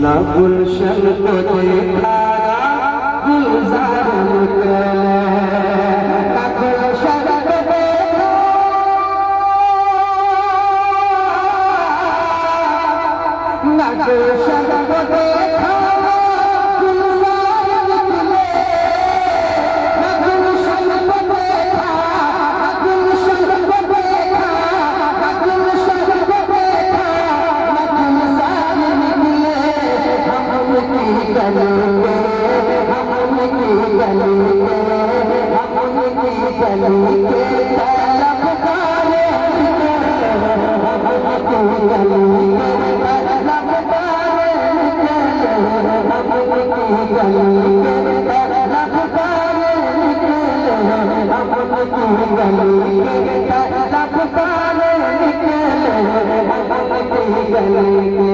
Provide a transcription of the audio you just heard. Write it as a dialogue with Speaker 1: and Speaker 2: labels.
Speaker 1: ना गुलशन को देखा गुलजार निकले ना गुलशन को देखा ना गुलशन को देखा गुलजार निकले ना गुलशन को देखा गुलशन को देखा ना गुलशन को देखा ना गुलजार निकले की गली हम उनकी गली हम उनकी गली के तलब काले हम उनकी गली के तलब काले हम उनकी गली के तलब काले हम उनकी गली के तलब काले हम उनकी गली